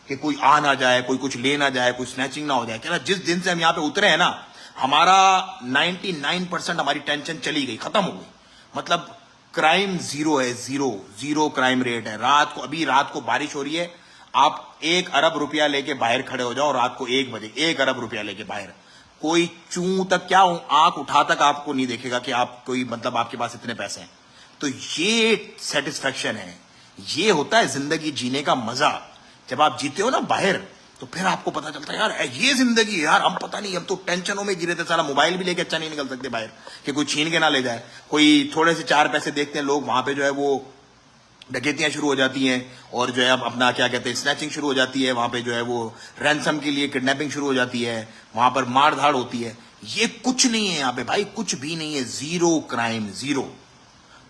کہ کوئی آ نہ جائے, کوئی کچھ لے نہ جائے, کوئی سنیچنگ نہ ہو جائے. کہ جس دن سے ہم یہاں پہ اترے ہیں نا, ہمارا 99% ہماری ٹینشن چلی گئی, ختم ہو گئی. مطلب کرائم زیرو ہے, زیرو کرائم ریٹ ہے. رات کو بارش ہو رہی ہے, آپ 1 ارب روپیہ لے کے باہر کھڑے ہو جاؤ, رات کو 1 بجے 1 ارب روپیہ لے کے باہر, کوئی چوں تک کیا آنکھ اٹھا تک آپ کو نہیں دیکھے گا کہ آپ کوئی مطلب آپ کے پاس اتنے پیسے ہیں. تو یہ سیٹسفیکشن ہے, یہ ہوتا ہے زندگی جینے کا مزہ. جب آپ جیتے ہو نا باہر تو پھر آپ کو پتا چلتا ہے یار یہ زندگی ہے. یار ہم پتہ نہیں, ہم تو ٹینشنوں میں گرے تھے, سارا موبائل بھی لے کے اچھا نہیں نکل سکتے باہر کہ کوئی چھین کے نہ لے جائے. کوئی تھوڑے سے 4 پیسے دیکھتے ہیں لوگ, وہاں پہ جو ہے وہ ڈکیتیاں شروع ہو جاتی ہیں, اور جو ہے اپنا کیا کہتے ہیں سنیچنگ شروع ہو جاتی ہے. وہاں پہ جو ہے وہ رینسم کے لیے کڈنیپنگ شروع ہو جاتی ہے, وہاں پر مار دھاڑ ہوتی ہے. یہ کچھ نہیں ہے یہاں پہ بھائی, کچھ بھی نہیں ہے, زیرو کرائم, زیرو.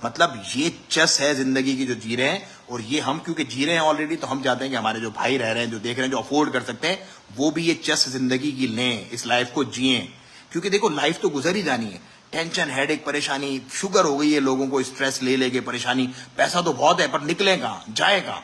مطلب یہ چس ہے زندگی کی جو جی رہے ہیں, اور یہ ہم کیونکہ جی رہے ہیں آلریڈی, تو ہم چاہتے ہیں کہ ہمارے جو بھائی رہ رہے ہیں, جو دیکھ رہے ہیں, جو افورڈ کر سکتے ہیں, وہ بھی یہ چس زندگی کی لیں, اس لائف کو جئیں. کیونکہ دیکھو لائف تو گزر ہی جانی ہے. ٹینشن, ہیڈ ایک, پریشانی, شوگر ہو گئی ہے لوگوں کو, اسٹریس لے کے پریشانی. پیسہ تو بہت ہے پر نکلے گا, جائے گا,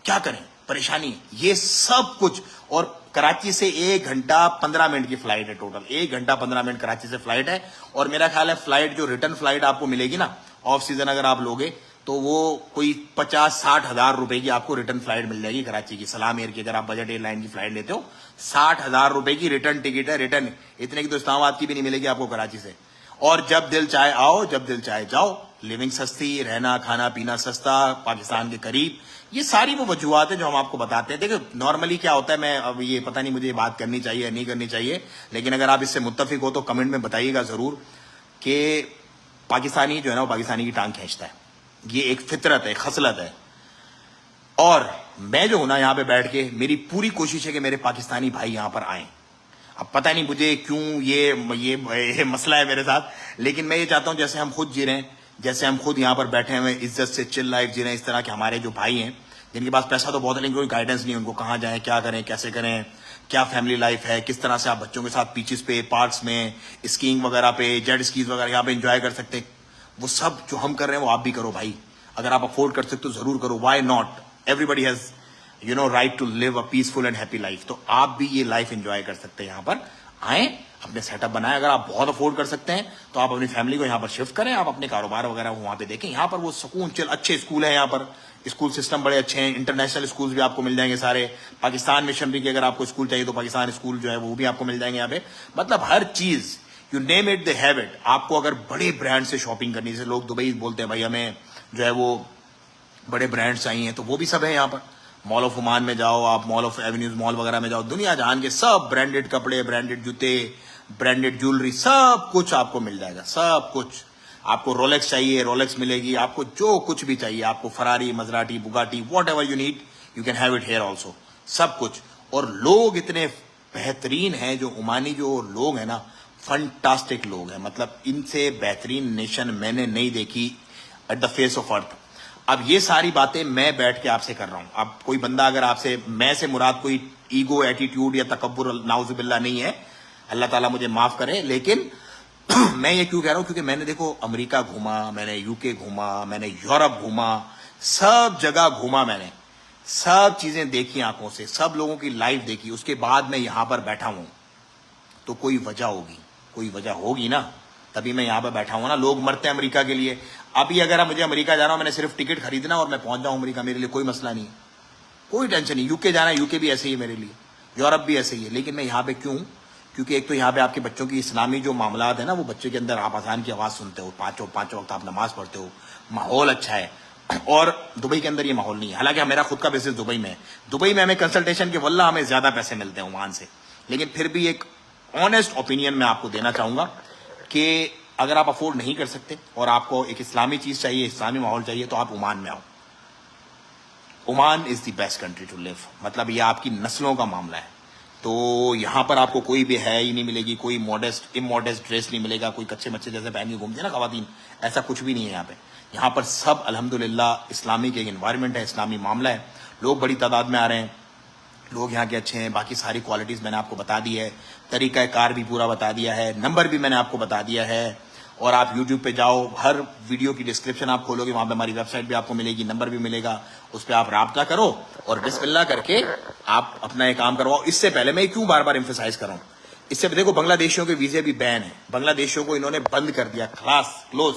کیا کریں, پریشانی, یہ سب کچھ. اور کراچی سے 1 گھنٹہ 15 منٹ کی فلائٹ ہے ٹوٹل, 1 گھنٹہ 15 منٹ کراچی سے فلائٹ ہے. اور میرا خیال ہے فلائٹ جو ریٹرن فلائٹ آپ کو ملے گی نا آف سیزن اگر آپ لوگے, تو وہ کوئی 50-60 ہزار روپے کی آپ کو ریٹرن فلائٹ مل جائے گی کراچی کی, سلام ایئر کی. اگر آپ بجٹ ایئر لائن کی فلائٹ لیتے ہو 60 ہزار روپے کی ریٹرن ٹکٹ ہے, ریٹرن. اتنے کی تو اسلام آباد کی بھی نہیں ملے گی آپ کو کراچی سے. اور جب دل چاہے آؤ, جب دل چاہے جاؤ, لیونگ سستی, رہنا کھانا پینا سستا, پاکستان کے قریب. یہ ساری وہ وجوہات ہیں جو ہم آپ کو بتاتے ہیں. دیکھیں نارملی کیا ہوتا ہے, میں اب یہ پتہ نہیں مجھے یہ بات کرنی چاہیے یا نہیں کرنی چاہیے, لیکن اگر آپ اس سے متفق ہو تو کمنٹ میں بتائیے گا ضرور کہ پاکستانی جو ہے نا وہ پاکستانی کی ٹانگ کھینچتا ہے. یہ ایک فطرت ہے, خصلت ہے. اور میں جو ہوں نا یہاں پہ بیٹھ کے, میری پوری کوشش ہے کہ میرے پاکستانی بھائی یہاں پر آئیں. اب پتہ نہیں مجھے کیوں یہ مسئلہ ہے میرے ساتھ, لیکن میں یہ چاہتا ہوں جیسے ہم خود جی رہے ہیں, جیسے ہم خود یہاں پر بیٹھے ہوئے عزت سے چل لائف جی رہے ہیں, اس طرح کے ہمارے جو بھائی ہیں جن کے پاس پیسہ تو بہت ہے لیکن کوئی گائیڈنس نہیں, ان کو کہاں جائیں, کیا کریں, کیسے کریں, کیا فیملی لائف ہے, کس طرح سے آپ بچوں کے ساتھ پیچز پہ, پارکس میں, اسکیئنگ وغیرہ پہ, جیٹ اسکیز وغیرہ یہاں پہ انجوائے کر سکتے ہیں. وہ سب جو ہم کر رہے ہیں وہ آپ بھی کرو بھائی. اگر آپ افورڈ کر سکتے تو ضرور کرو, why not. Everybody has right to live a peaceful and happy life. تو آپ بھی یہ لائف انجوائے کر سکتے ہیں. یہاں پر آئیں, اپنے سیٹ اپ بنائیں. اگر آپ بہت افورڈ کر سکتے ہیں تو آپ اپنی فیملی کو یہاں پر شفٹ کریں, آپ اپنے کاروبار وغیرہ وہاں پہ دیکھیں. یہاں پر وہ سکون, چل, اچھے اسکول ہیں یہاں پر, اسکول سسٹم بڑے اچھے ہیں, انٹرنیشنل اسکولز بھی آپ کو مل جائیں گے سارے. پاکستان مشنری کے اگر آپ کو اسکول چاہیے تو پاکستان اسکول جو ہے وہ بھی آپ کو مل جائیں گے یہاں پہ. مطلب ہر چیز, you name it they have it. آپ کو اگر بڑے برانڈ سے شاپنگ کرنی, جیسے لوگ دبئی بولتے ہیں بھائی ہمیں جو ہے وہ بڑے برانڈ چاہیے, تو وہ بھی سب ہے یہاں پر. مال آف عمان میں جاؤ آپ, مال آف ایونیوز مال وغیرہ میں جاؤ, دنیا جہان کے سب برانڈیڈ کپڑے, برانڈیڈ جوتے, برانڈیڈ جولری, سب کچھ آپ کو مل جائے گا, سب کچھ. آپ کو رولکس چاہیے, رولکس ملے گی. آپ کو جو کچھ بھی چاہیے, آپ کو Ferrari, Maserati, Bugatti, whatever you need, you can have it here also, سب کچھ. اور لوگ اتنے بہترین ہیں, جو عمانی جو لوگ ہیں نا, فنٹاسٹک لوگ ہیں. مطلب ان سے بہترین نیشن میں نے نہیں دیکھی at the face of earth. اب یہ ساری باتیں میں بیٹھ کے آپ سے کر رہا ہوں. اب کوئی بندہ اگر آپ سے, میں سے مراد کوئی ایگو, ایٹیٹیوڈ یا تکبر نعوذ باللہ نہیں ہے, اللہ تعالیٰ مجھے معاف کرے, لیکن میں یہ کیوں کہہ رہا ہوں؟ کیونکہ میں نے دیکھو امریکہ گھوما، میں نے یو کے گھوما، میں نے یورپ گھوما، سب جگہ گھوما، میں نے سب چیزیں دیکھی آنکھوں سے، سب لوگوں کی لائف دیکھی، اس کے بعد میں یہاں پر بیٹھا ہوں تو کوئی وجہ ہوگی، کوئی وجہ ہوگی نا، تبھی میں یہاں پہ بیٹھا ہوں نا. لوگ مرتے ہیں امریکہ کے لیے. ابھی اگر مجھے امریکہ جانا ہو، میں نے صرف ٹکٹ خریدنا اور میں پہنچ جاؤں امریکہ، میرے لیے کوئی مسئلہ نہیں ہے، کوئی ٹینشن نہیں. یو کے جانا ہے، یو کے بھی ایسے ہی ہے میرے لیے، یورپ بھی ایسے ہی ہے. لیکن میں یہاں پہ کیوں؟ کیونکہ ایک تو یہاں پہ آپ کے بچوں کی اسلامی جو معاملات ہیں نا، وہ بچے کے اندر آپ اذان کی آواز سنتے ہو، پانچوں وقت آپ نماز پڑھتے ہو، ماحول اچھا ہے. اور دبئی کے اندر یہ ماحول نہیں ہے. حالانکہ میرا خود کا بزنس دبئی میں ہے، دبئی میں ہمیں کنسلٹیشن کے واللہ ہمیں زیادہ پیسے ملتے ہیں عمان سے. لیکن پھر بھی ایک آنیسٹ اوپینین میں آپ کو دینا چاہوں گا کہ اگر آپ افورڈ نہیں کر سکتے اور آپ کو ایک اسلامی چیز چاہیے، اسلامی ماحول چاہیے، تو آپ عمان میں آؤ. Oman is the best country to live. مطلب یہ آپ کی نسلوں کا معاملہ ہے. تو یہاں پر آپ کو کوئی بھی ہے ہی نہیں ملے گی، کوئی اموڈسٹ ڈریس نہیں ملے گا، کوئی کچے مچے جیسے پہن کے گھومتے ہیں نا خواتین، ایسا کچھ بھی نہیں ہے یہاں پہ. یہاں پر سب الحمدللہ اسلامی کے ایک انوائرمنٹ ہے، اسلامی معاملہ ہے. لوگ بڑی تعداد میں آ رہے ہیں، لوگ یہاں کے اچھے ہیں. باقی ساری کوالٹیز میں نے آپ کو بتا دی ہے، طریقہ کار بھی پورا بتا دیا ہے، نمبر بھی میں نے آپ کو بتا دیا ہے. اور آپ یوٹیوب پہ جاؤ، ہر ویڈیو کی ڈسکرپشن آپ کھولو گے، وہاں پہ ہماری ویب سائٹ بھی آپ کو ملے گی، نمبر بھی ملے گا. اس پہ آپ رابطہ کرو اور بسم اللہ کر کے آپ اپنا یہ کام کرواؤ. اس سے پہلے میں کیوں بار بار ایمفسائز کر رہا ہوں، اس سے دیکھو بنگلہ دیشیوں کے ویزے بھی بین ہیں، بنگلہ دیشیوں کو انہوں نے بند کر دیا، کلوز.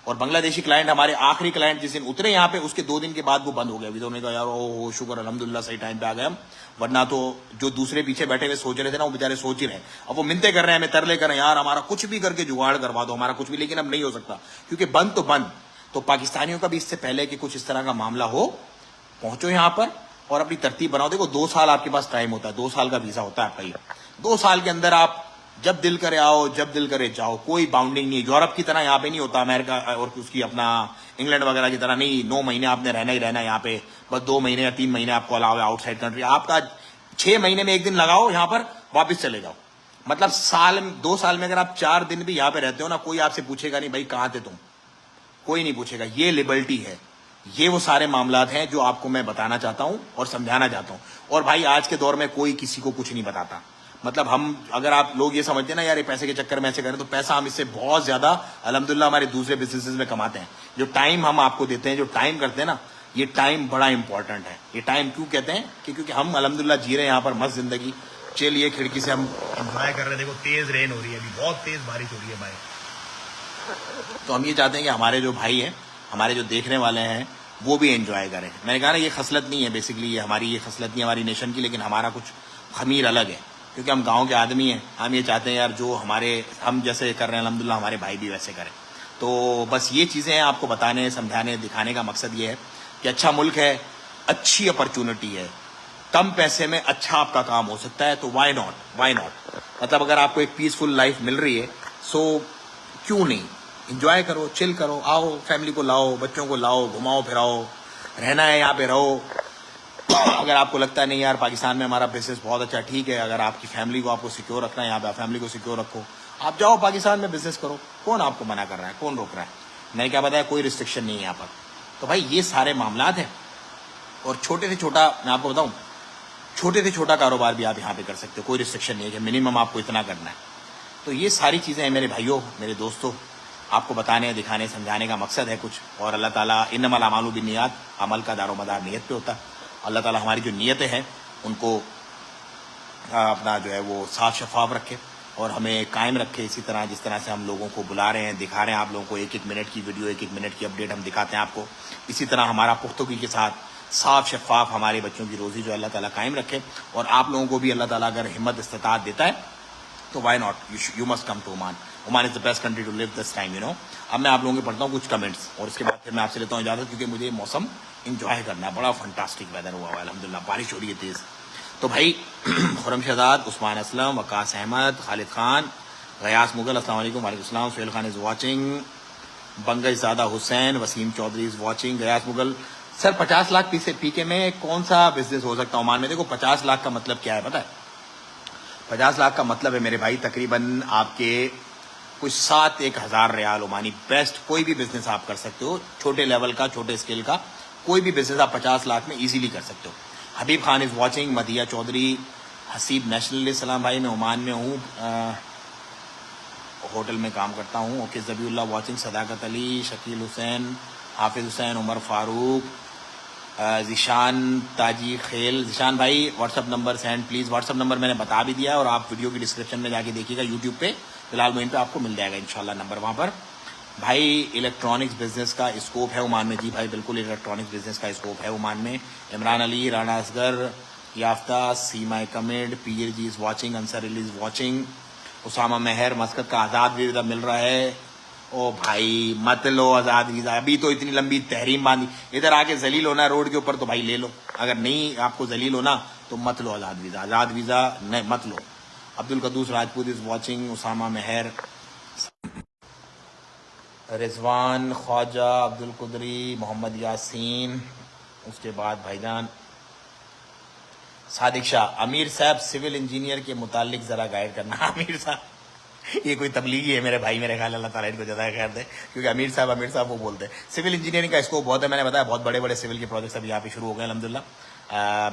اور بنگلہ دیشی کلائنٹ، ہمارے آخری کلائنٹ جس دن اترے یہاں پہ، اس کے 2 دن کے بعد وہ بند ہو گیا. ابھی تو انہوں نے کہا یار او شکر الحمدللہ صحیح ٹائم پہ آ گئے ہم، ورنہ تو جو دوسرے پیچھے بیٹھے ہوئے سوچ رہے تھے نا، وہ بیچارے سوچ ہی رہے ہیں. اب وہ منتیں کر رہے ہیں، ہمیں ترلے کر رہے ہیں، یار ہمارا کچھ بھی کر کے جگاڑ کروا دو، ہمارا کچھ بھی. لیکن اب نہیں ہو سکتا کیونکہ بند تو بند. تو پاکستانیوں کا بھی اس سے پہلے کہ کچھ اس طرح کا معاملہ ہو، پہنچو یہاں پر اور اپنی ترتیب بناؤ. دیکھو 2 سال آپ کے پاس ٹائم ہوتا ہے، 2 سال کا ویزا ہوتا ہے آپ کا. یہ 2 سال کے اندر آپ جب دل کرے آؤ، جب دل کرے جاؤ، کوئی باؤنڈنگ نہیں. یورپ کی طرح یہاں پہ نہیں ہوتا، امریکہ اور اس کی اپنا انگلینڈ وغیرہ کی طرح نہیں. 9 مہینے آپ نے رہنا ہی رہنا یہاں پہ، بس 2 مہینے یا 3 مہینے آپ کو الاؤ ہے آؤٹ سائڈ کنٹری. آپ کا 6 مہینے میں 1 دن لگاؤ یہاں پر، واپس چلے جاؤ. مطلب 2 سال میں اگر آپ 4 دن بھی یہاں پہ رہتے ہو نا، کوئی آپ سے پوچھے گا نہیں بھائی کہاں تھے تم، کوئی نہیں پوچھے گا. یہ لبرٹی ہے. یہ وہ سارے معاملات ہیں جو آپ کو میں بتانا چاہتا ہوں اور سمجھانا چاہتا ہوں. اور بھائی آج کے دور میں کوئی کسی کو کچھ نہیں بتاتا. مطلب ہم، اگر آپ لوگ یہ سمجھتے ہیں نا یار یہ پیسے کے چکر میں ایسے کریں، تو پیسہ ہم اس سے بہت زیادہ الحمدللہ ہمارے دوسرے بزنسز میں کماتے ہیں. جو ٹائم ہم آپ کو دیتے ہیں، جو ٹائم کرتے ہیں نا، یہ ٹائم بڑا امپورٹنٹ ہے. یہ ٹائم کیوں کہتے ہیں کہ کیونکہ ہم الحمدللہ جی رہے ہیں یہاں پر مست زندگی. چلیے کھڑکی سے ہم انجوائے کر رہے ہیں. دیکھو تیز رین ہو رہی ہے، ابھی بہت تیز بارش ہو رہی ہے بھائی. تو ہم یہ چاہتے ہیں کہ ہمارے جو بھائی ہیں، ہمارے جو دیکھنے والے ہیں، وہ بھی انجوائے کریں. میں نے کہا نا یہ خصلت نہیں ہے، بیسکلی یہ ہماری خصلت نہیں ہے ہماری نیشن کی، لیکن ہمارا کچھ خمیر الگ ہے کیونکہ ہم گاؤں کے آدمی ہیں. ہم یہ چاہتے ہیں یار جو ہم جیسے کر رہے ہیں الحمدللہ ہمارے بھائی بھی ویسے کریں. تو بس یہ چیزیں ہیں آپ کو بتانے، سمجھانے، دکھانے کا مقصد یہ ہے کہ اچھا ملک ہے، اچھی اپرچونٹی ہے، کم پیسے میں اچھا آپ کا کام ہو سکتا ہے. تو وائی ناٹ. مطلب اگر آپ کو ایک پیسفل لائف مل رہی ہے، سو کیوں نہیں انجوائے کرو، چل کرو، آؤ فیملی کو لاؤ، بچوں کو لاؤ، گھماؤ پھراؤ، رہنا ہے یہاں پہ رہو. اگر آپ کو لگتا ہے نہیں یار پاکستان میں ہمارا بزنس بہت اچھا، ٹھیک ہے، اگر آپ کی فیملی کو آپ کو سیکیور رکھنا ہے یہاں پہ، آپ فیملی کو سیکیور رکھو، آپ جاؤ پاکستان میں بزنس کرو. کون آپ کو منع کر رہا ہے؟ کون روک رہا ہے؟ میں نے کیا بتایا، کوئی ریسٹرکشن نہیں ہے یہاں پر. تو بھائی یہ سارے معاملات ہیں. اور چھوٹے سے چھوٹا میں آپ کو بتاؤں، چھوٹے سے چھوٹا کاروبار بھی آپ یہاں پہ کر سکتے ہو، کوئی ریسٹرکشن نہیں ہے کہ منیمم آپ کو اتنا کرنا ہے. تو یہ ساری چیزیں ہیں میرے بھائیوں، میرے دوستوں، آپ کو بتانے، دکھانے، سمجھانے کا مقصد ہے کچھ. اور اللہ تعالیٰ انما الاعمال بالنیات، عمل کا دار و مدار نیت پہ ہوتا ہے. اللہ تعالیٰ ہماری جو نیتیں ہیں ان کو اپنا جو ہے وہ صاف شفاف رکھے اور ہمیں قائم رکھے اسی طرح جس طرح سے ہم لوگوں کو بلا رہے ہیں، دکھا رہے ہیں آپ لوگوں کو 1-1 منٹ کی ویڈیو، 1-1 منٹ کی اپڈیٹ ہم دکھاتے ہیں آپ کو. اسی طرح ہمارا پختگی کے ساتھ صاف شفاف ہمارے بچوں کی روزی جو اللہ تعالیٰ قائم رکھے. اور آپ لوگوں کو بھی اللہ تعالیٰ اگر ہمت استطاعت دیتا ہے تو why not, you must come to Oman. Oman is the best country to live this time, اب میں آپ لوگوں کے پڑھتا ہوں کچھ کمنٹس اور اس کے بعد پھر میں آپ سے لیتا ہوں اجازت، کیونکہ مجھے موسم انجوائے کرنا ہے. بڑا فنٹاسٹک ویدر ہوا ہوا ہے الحمدللہ، بارش ہو رہی ہے تیز. تو بھائی خرم شہزاد، عثمان اسلم، وقاص احمد، خالد خان، غیاس مغل، السلام علیکم. وعلیکم السلام. Sohail Khan is watching. Bangash Zada Hussain, Waseem Chaudhry is watching. Ghayas Mughal, sir 50 lakh پی کے میں کون سا بزنس ہو سکتا ہے عمان میں؟ دیکھو 50 لاکھ کا مطلب کیا ہے پتہ ہے؟ 50 لاکھ کا مطلب ہے میرے بھائی تقریباً آپ کے کچھ 7-1 ہزار ریال عمانی. بیسٹ کوئی بھی بزنس آپ کر سکتے ہو، چھوٹے لیول کا، چھوٹے اسکیل کا کوئی بھی بزنس آپ 50 لاکھ میں ایزیلی کر سکتے ہو. Habib Khan is watching. Madiha Chaudhry, Haseeb national, سلام بھائی میں عمان میں ہوں. ہوٹل میں کام کرتا ہوں. اوکے ذبیح اللہ واچنگ, صداقت علی, شکیل حسین, حافظ حسین, عمر فاروق, ذیشان تاجی خیل. ذیشان بھائی what's up number send please. What's up number میں نے بتا بھی دیا اور آپ ویڈیو کی ڈسکرپشن میں جا کے دیکھیے گا, یوٹیوب پہ بلال معین پہ آپ کو مل جائے گا انشاءاللہ نمبر وہاں پر. بھائی الیکٹرانکس بزنس کا اسکوپ ہے عمان میں. جی بھائی بالکل الیکٹرانکس بزنس کا اسکوپ ہے عمان میں. عمران علی, رانا اصغر, یافتہ, Seema comment, Pir ji is watching, Ansar Ali is watching, Osama Mehar, Muscat کا آزاد ویزا مل رہا ہے. او بھائی مت لو آزاد ویزا, ابھی تو اتنی لمبی تحریم باندھی, ادھر آ کے ذلیل ہونا ہے روڈ کے اوپر تو بھائی لے لو, اگر نہیں آپ کو ذلیل ہونا تو مت لو آزاد ویزا. آزاد ویزا نہیں مت لو. عبد القدوس راجپوت از واچنگ, اسامہ مہر, رضوان خواجہ, عبد القدری, محمد یاسین, اس کے بعد بھائی جان صادق شاہ. امیر صاحب سول انجینئر کے متعلق ذرا گائیڈ کرنا. امیر صاحب یہ کوئی تبلیغی ہے میرے بھائی, میرے خیال اللہ تعالیٰ ان کو جزائے خیر دے, کیونکہ امیر صاحب وہ بولتے ہیں. سول انجینئرنگ کا اسکوپ بہت ہے, میں نے بتایا بہت بڑے بڑے سول کے پروجیکٹس ابھی یہاں پہ شروع ہو گئے الحمدللہ.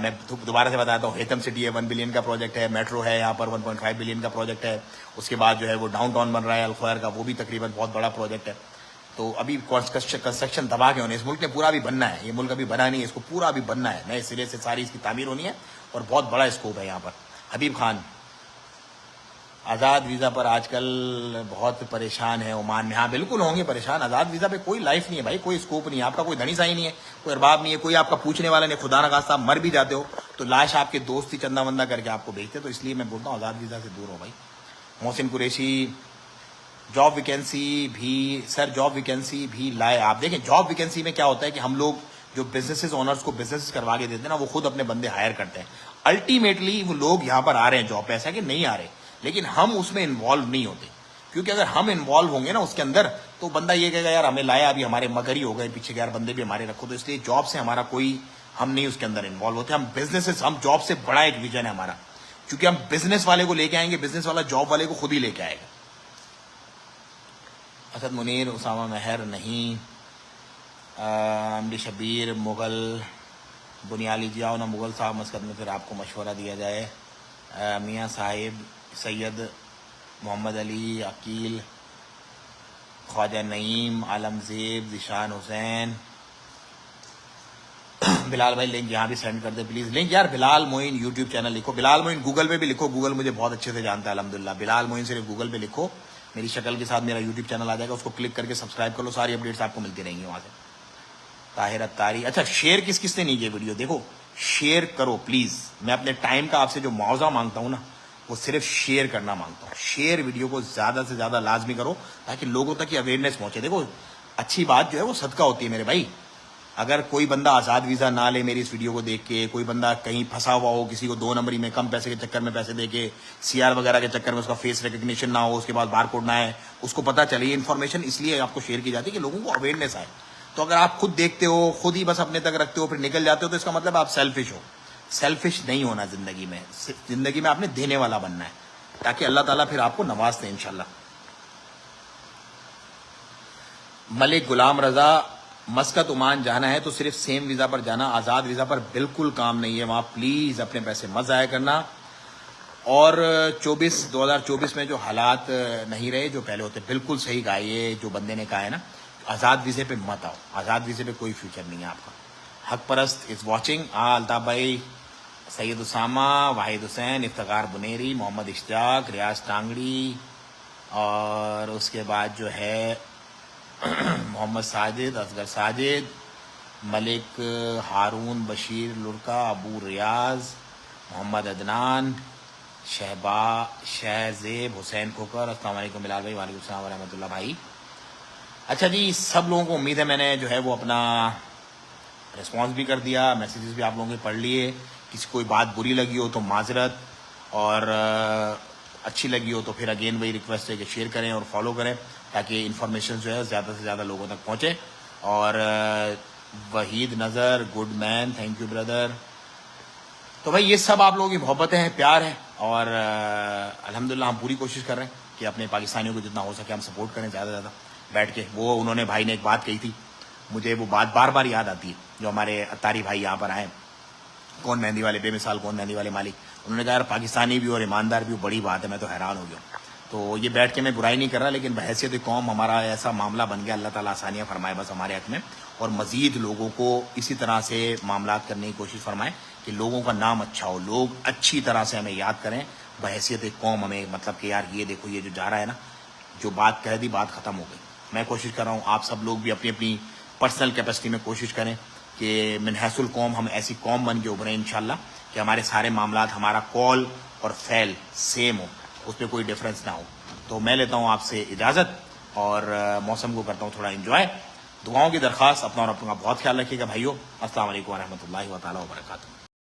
میں دوبارہ سے بتاتا ہوں, ہیتم سٹی ہے 1 بلین کا پروجیکٹ ہے, میٹرو ہے یہاں پر 1.5 بلین کا پروجیکٹ ہے. اس کے بعد جو ہے وہ ڈاؤن ٹاؤن بن رہا ہے الخویر کا, وہ بھی تقریباً بہت بڑا پروجیکٹ ہے. تو ابھی کنسٹرکشن دبا کے ہونے, اس ملک نے پورا بھی بننا ہے, یہ ملک ابھی بنا نہیں ہے, اس کو پورا بھی بننا ہے, نئے سرے سے ساری اس کی تعمیر ہونی ہے اور بہت بڑا اسکوپ ہے یہاں پر. حبیب خان, آزاد ویزا پر آج کل بہت پریشان ہے عمان میں. ہاں بالکل ہوں گے پریشان, آزاد ویزا پہ کوئی لائف نہیں ہے بھائی, کوئی اسکوپ نہیں ہے, آپ کا کوئی دھنی سائی نہیں ہے, کوئی ارباب نہیں ہے, کوئی آپ کا پوچھنے والا نہیں. خدا نخواستہ آپ مر بھی جاتے ہو تو لاش آپ کے دوست ہی چندہ وندہ کر کے آپ کو بھیجتے, تو اس لیے میں بولتا ہوں آزاد ویزا سے دور ہو بھائی. محسن قریشی, جاب ویکینسی بھی سر, جاب ویکینسی بھی لائے. آپ دیکھیں جاب ویکینسی میں کیا ہوتا ہے کہ ہم لوگ جو بزنسز اونرز کو بزنس کروا کے دیتے ہیں نا, وہ خود اپنے بندے ہائر کرتے ہیں. الٹیمیٹلی وہ لوگ یہاں پر آ رہے ہیں جاب پہ, ایسا کہ نہیں آ رہے, لیکن ہم اس میں انوالو نہیں ہوتے, کیونکہ اگر ہم انوالو ہوں گے نا اس کے اندر تو بندہ یہ کہے گا یار ہمیں لایا, ابھی ہمارے مگر ہی ہو گئے پیچھے کے, یار بندے بھی ہمارے رکھو. تو اس لیے جاب سے ہمارا کوئی, ہم نہیں اس کے اندر انوالو ہوتے. ہم بزنس, ہم جاب سے بڑا ایک ویژن ہے ہمارا, کیونکہ ہم بزنس والے کو لے کے آئیں گے, بزنس والا جاب والے کو خود ہی لے کے آئے گا. اسد منیر, اسامہ مہر نہیں, امری شبیر, مغل بنیالی, جی آؤ نا مغل صاحب مسکت میں, پھر آپ کو مشورہ دیا جائے. میاں صاحب, سید محمد علی, عقیل, خواجہ نعیم, عالم زیب, ذیشان حسین. بلال بھائی لنک یہاں بھی سینڈ کر دے پلیز, لنک یار بلال معین یوٹیوب چینل لکھو, بلال معین گوگل پہ بھی لکھو, گوگل مجھے بہت اچھے سے جانتا ہے الحمدللہ. بلال معین صرف گوگل پہ لکھو, میری شکل کے ساتھ میرا یوٹیوب چینل آ جائے گا, اس کو کلک کر کے سبسکرائب کر لو, ساری اپڈیٹس آپ کو ملتی رہیں گی وہاں سے. طاہر اتاری, اچھا شیئر کس کس نے نہیں کیا ویڈیو, دیکھو شیئر کرو پلیز. میں اپنے ٹائم کا آپ سے جو معاوضہ مانگتا ہوں نا, وہ صرف شیئر کرنا مانگتا ہوں. شیئر ویڈیو کو زیادہ سے زیادہ لازمی کرو تاکہ لوگوں تک یہ اویئرنیس پہنچے. دیکھو اچھی بات جو ہے وہ صدقہ ہوتی ہے میرے بھائی. اگر کوئی بندہ آزاد ویزا نہ لے میری اس ویڈیو کو دیکھ کے, کوئی بندہ کہیں پھنسا ہوا ہو, کسی کو 2 نمبری میں کم پیسے کے چکر میں پیسے دے کے, سی آر وغیرہ کے چکر میں اس کا فیس ریکگنیشن نہ ہو, اس کے بعد بار کوڈ نہ ہے, اس کو پتہ چلے. یہ انفارمیشن اس لیے آپ کو شیئر کی جاتی ہے کہ لوگوں کو اویئرنیس آئے. تو اگر آپ خود دیکھتے ہو, خود ہی بس اپنے تک رکھتے ہو, پھر نکل جاتے ہو, تو اس کا مطلب آپ سیلفش ہو. سیلفش نہیں ہونا زندگی میں, زندگی میں آپ نے دینے والا بننا ہے تاکہ اللہ تعالیٰ پھر آپ کو نواز دے انشاءاللہ. ملک غلام رضا, مسقط عمان جانا ہے تو صرف سیم ویزا پر جانا, آزاد ویزا پر بالکل کام نہیں ہے وہاں, پلیز اپنے پیسے مت ضائع کرنا. اور 2024 میں جو حالات نہیں رہے جو پہلے ہوتے, بالکل صحیح کہا یہ جو بندے نے کہا ہے نا, آزاد ویزے پہ مت آؤ, آزاد ویزے پہ کوئی فیوچر نہیں ہے آپ کا. حق پرست از واچنگ, الطاف بھائی, سید اسامہ, واحد حسین, افتخار بنیری, محمد اشتیاق, ریاض ٹانگڑی, اور اس کے بعد جو ہے محمد ساجد, اصغر ساجد, ملک ہارون, بشیر لڑکا, ابو ریاض, محمد عدنان, شہزیب, حسین کھوکر. السلام علیکم بلال بھائی. وعلیکم السلام ورحمۃ اللہ بھائی. اچھا جی, سب لوگوں کو امید ہے میں نے جو ہے وہ اپنا رسپانس بھی کر دیا, میسیجز بھی آپ لوگوں کے پڑھ لیے. کسی کوئی بات بری لگی ہو تو معذرت, اور اچھی لگی ہو تو پھر اگین وہی ریکویسٹ ہے کہ شیئر کریں اور فالو کریں تاکہ انفارمیشن جو ہے زیادہ سے زیادہ لوگوں تک پہنچے. اور Waheed Nazar, good man, thank you brother. تو بھائی یہ سب آپ لوگوں کی محبتیں ہیں, پیار ہے, اور الحمدللہ ہم پوری کوشش کر رہے ہیں کہ اپنے پاکستانیوں کو جتنا ہو سکے ہم سپورٹ کریں زیادہ سے زیادہ بیٹھ کے. وہ انہوں نے بھائی نے ایک بات کہی تھی, مجھے وہ بات بار بار یاد آتی ہے, جو ہمارے اتاری بھائی یہاں پر آئے, کون مہندی والے, بے مثال کون مہندی والے مالک, انہوں نے کہا یار پاکستانی بھی اور ایماندار بھی بڑی بات ہے. میں تو حیران ہو گیا. تو یہ بیٹھ کے میں برائی نہیں کر رہا، لیکن بحیثیت قوم ہمارا ایسا معاملہ بن گیا، اللہ تعالیٰ آسانیاں فرمائے بس ہمارے حق میں، اور مزید لوگوں کو اسی طرح سے معاملات کرنے کی کوشش فرمائیں کہ لوگوں کا نام اچھا ہو، لوگ اچھی طرح سے ہمیں یاد کریں بحیثیت قوم، ہمیں مطلب کہ یار یہ دیکھو یہ جو جا رہا ہے نا، جو بات کہہ دی بات ختم ہو گئی۔ میں کوشش کر رہا ہوں آپ سب لوگ بھی اپنی اپنی پرسنل کیپیسٹی میں کوشش کریں کہ من حیث القوم ہم ایسی قوم بن کے ابھریں انشاءاللہ کہ ہمارے سارے معاملات، ہمارا قول اور فعل سیم ہو، اس پہ کوئی ڈفرینس نہ ہو۔ تو میں لیتا ہوں آپ سے اجازت اور موسم کو کرتا ہوں تھوڑا انجوائے۔ دعاؤں کی درخواست، اپنا اور اپنا بہت خیال رکھیے گا بھائیو۔ السلام علیکم ورحمۃ اللہ تعالیٰ وبرکاتہ۔